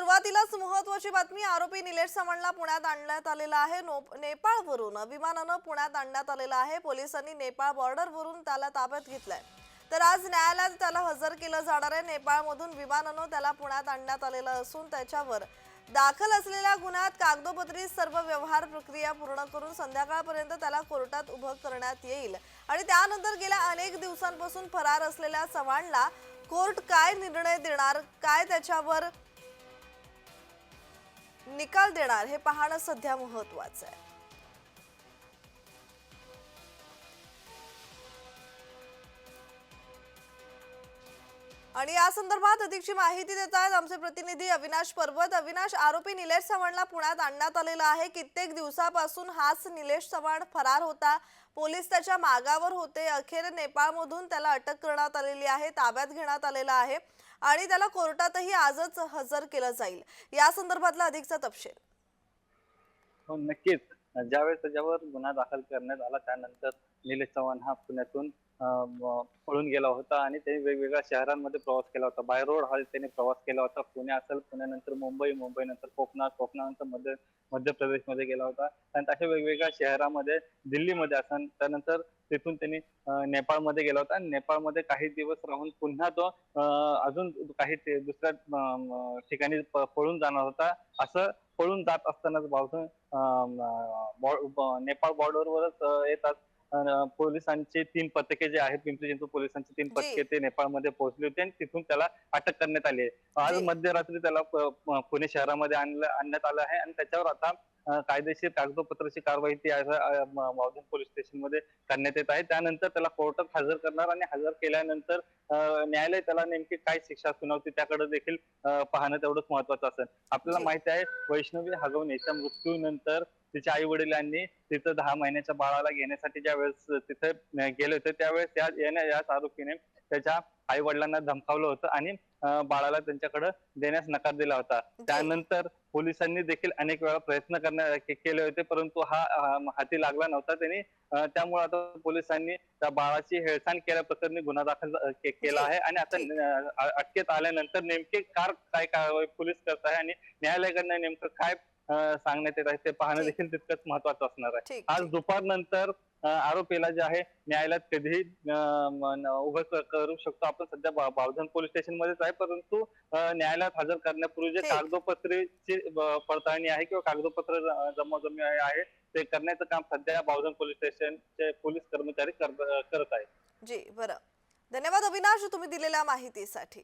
सुरुवातीलाच महत्त्वाची बातमी, आरोपी निलेश चव्हाणला पुण्यात आणण्यात आलेला आहे। नेपाळवरून विमानानं पुण्यात आणण्यात आलेला आहे। पोलिसांनी नेपाळ बॉर्डरवरून त्याला ताब्यात घेतलंय। तर आज न्यायालयात त्याला हजर केलं जाणार आहे। नेपाळमधून विमानानं त्याला पुण्यात आणण्यात आलेलं असून त्याच्यावर दाखल असलेल्या गुन्ह्यात कागदोपत्री सर्व व्यवहार प्रक्रिया पूर्ण करून संध्याकाळपर्यंत त्याला कोर्टात उभं करण्यात येईल। आणि त्यानंतर गेल्या अनेक दिवसांपासून फरार असलेल्या चव्हाणला कोर्ट काय निर्णय देणार, काय त्याच्यावर निकाल देणार हे पाहणं सध्या महत्त्वाचं आहे। आणि या संदर्भात अधिकची माहिती देत आहेत आमचे प्रतिनिधी अविनाश पर्वत। अविनाश, आरोपी निलेश चव्हाणला पुण्यात आणण्यात आलेला आहे। कित्येक दिवसापासून हाच निलेश चव्हाण फरार होता। पोलीस त्याच्या मागावर होते। अखेर नेपाळमधून त्याला अटक करण्यात आलेली आहे, ताब्यात घेण्यात आलेला आहे आणि त्याला कोर्टातही आजच हजर केलं जाईल। या संदर्भातला अधिकचा तपशील। हो, नक्कीच। ज्यावेळेस त्याच्यावर गुन्हा दाखल करण्यात आला त्यानंतर निलेश चव्हाण हा पुण्यातून पळून गेला होता आणि त्यांनी वेगवेगळ्या शहरांमध्ये प्रवास केला होता। बाय रोड हा त्यांनी प्रवास केला होता। पुणे असेल, पुण्यानंतर मुंबई, मुंबईनंतर कोकणात, कोकणानंतर मध्य प्रदेशमध्ये गेला होता। त्यानंतर अशा वेगवेगळ्या शहरामध्ये, दिल्लीमध्ये असेल, त्यानंतर तिथून त्यांनी नेपाळमध्ये गेला होता आणि नेपाळमध्ये काही दिवस राहून पुन्हा तो अजून काही दुसऱ्या ठिकाणी पळून जाणार होता। असं पळून जात असतानाच नेपाळ बॉर्डरवरच येतात पोलिसांची 3 पथके जे आहेत, पिंपरी चिंचवड पोलिसांची 3 जी पथके ते नेपाळमध्ये पोहोचली होती आणि तिथून त्याला अटक करण्यात आली आहे। आज जी मध्यरात्री त्याला पुणे शहरामध्ये आणण्यात आलं आहे आणि त्याच्यावर आता कायदेशीर कागदोपत्राची कारवाई ती मावधन पोलीस स्टेशनमध्ये करण्यात येत आहे। त्यानंतर त्याला कोर्टात हजर करणार आणि हजर केल्यानंतर न्यायालय त्याला नेमकी काय शिक्षा सुनावते त्याकडे देखील पाहणं तेवढंच महत्वाचं असेल। आपल्याला जी माहिती आहे, वैष्णवी हगवणेच्या मृत्यूनंतर तिच्या आई वडिलांनी तिथं 10 महिन्याच्या बाळाला घेण्यासाठी ज्यावेळेस तिथे गेले होते त्यावेळेस याच आरोपीने त्याच्या आई वडिलांना धमकावलं होतं आणि बाळाला त्यांच्याकडे देण्यास नकार दिला होता। जी त्यानंतर पोलिसांनी देखील अनेक वेळा प्रयत्न केले होते, परंतु हा हाती लागला नव्हता। त्यांनी त्यामुळे आता पोलिसांनी त्या बाळाची हेळसांड केल्याप्रकरणी गुन्हा दाखल केला जी आहे आणि ठीक आता अटकेत आल्यानंतर नेमके काय कारवाई पोलीस करत आहे आणि न्यायालयाकडनं नेमकं काय सांगण्यात येत आहे ते पाहणं ठीक देखील तितकंच महत्वाचं असणार आहे। ठीक आज ठीक दुपारनंतर आरोपीला जे आहे न्यायालयात कधीही उभं करू शकतो। आपण सध्या बावधन पोलीस स्टेशन मध्येच आहे, परंतु न्यायालयात हजर करण्यापूर्वी जे ठीक कागदोपत्रीची पडताळणी आहे किंवा कागदोपत्र जमाजमी आहे ते करण्याचं काम सध्या बावधन पोलीस स्टेशनचे पोलीस कर्मचारी करत आहेत। जी बरं, धन्यवाद अविनाश तुम्ही दिलेल्या माहितीसाठी।